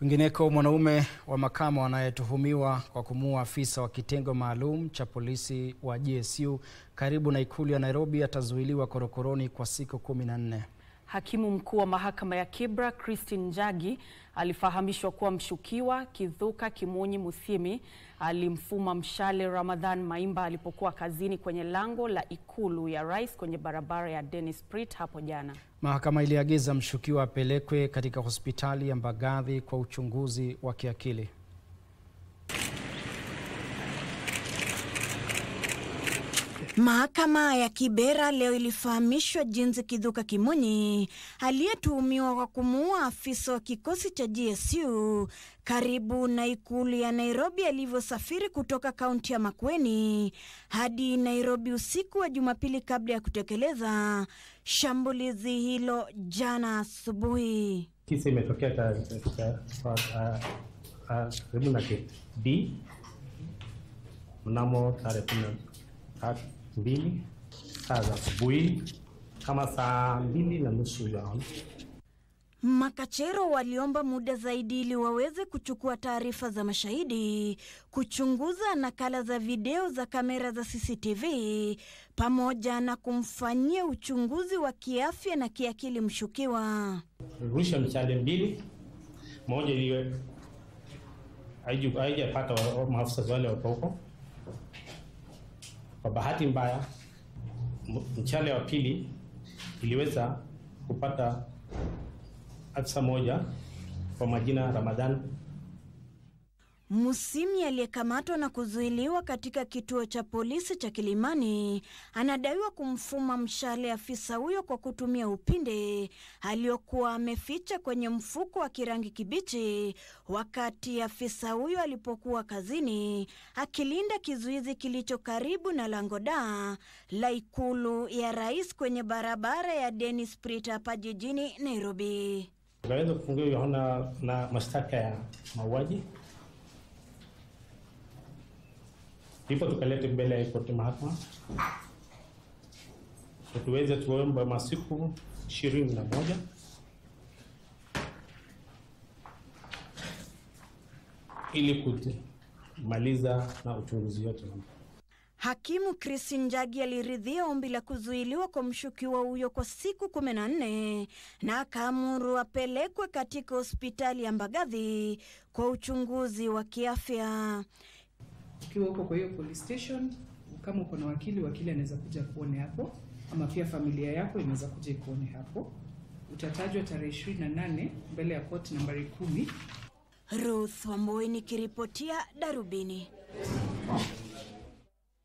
Kwingineko, mwanaume wa makamo anayetuhumiwa kwa kumuua afisa wa kitengo maalum cha polisi wa GSU karibu na ikulu ya Nairobi atazuiliwa korokoroni kwa siku 14. Hakimu mkuu wa mahakama ya Kibra Christine Njagi alifahamishwa kuwa mshukiwa Kithuka Kimunyi Muthimi alimfuma mshale Ramadhan Maimba alipokuwa kazini kwenye lango la ikulu ya rais kwenye barabara ya Dennis Pritt hapo jana. Mahakama iliagiza mshukiwa apelekwe katika hospitali ya Mbagathi kwa uchunguzi wa kiakili. Mahakama ya Kibera leo ilifahamishwa jinsi Kithuka Kimunyi aliyetuhumiwa kwa kumuua afisa wa kikosi cha GSU karibu na ikulu ya Nairobi alivyosafiri kutoka kaunti ya Makueni hadi Nairobi usiku wa Jumapili kabla ya kutekeleza shambulizi hilo jana asubuhi. Kisa imetokea karibu na D mnamo tarehe 2 saa za asubuhi kama saa 2:30. Makachero waliomba muda zaidi ili waweze kuchukua taarifa za mashahidi, kuchunguza nakala za video za kamera za CCTV pamoja na kumfanyia uchunguzi wa kiafya na kiakili mshukiwa. Rusha mshale mbili, moja iwe haijapata maafisa wale wa huko. Kwa bahati mbaya mshale wa pili iliweza kupata afisa moja kwa majina Ramadhan Muthimi aliyekamatwa na kuzuiliwa katika kituo cha polisi cha Kilimani anadaiwa kumfuma mshale afisa huyo kwa kutumia upinde aliokuwa ameficha kwenye mfuko wa kirangi kibichi wakati afisa huyo alipokuwa kazini akilinda kizuizi kilicho karibu na lango la ikulu ya rais kwenye barabara ya Dennis Pritt hapa jijini Nairobi. Tunaweza kufungiwa Yohana na mashtaka ya mauaji. Ndipo tukalete mbele ya koti mahakama. Tuweze tuombe masiku 21 ili kumaliza na uchunguzi wote. Hakimu Christine Njagi aliridhia ombi la kuzuiliwa kwa mshukiwa huyo kwa siku 14 na akaamuru apelekwe katika hospitali ya Mbagathi kwa uchunguzi wa kiafya. Ukiwa huko kwa hiyo police station, kama uko na wakili anaweza kuja kuone hapo, ama pia familia yako inaweza kuja kuone hapo. Utatajwa tarehe 28 mbele ya koti nambari 10. Ruth Wamboi nikiripotia Darubini.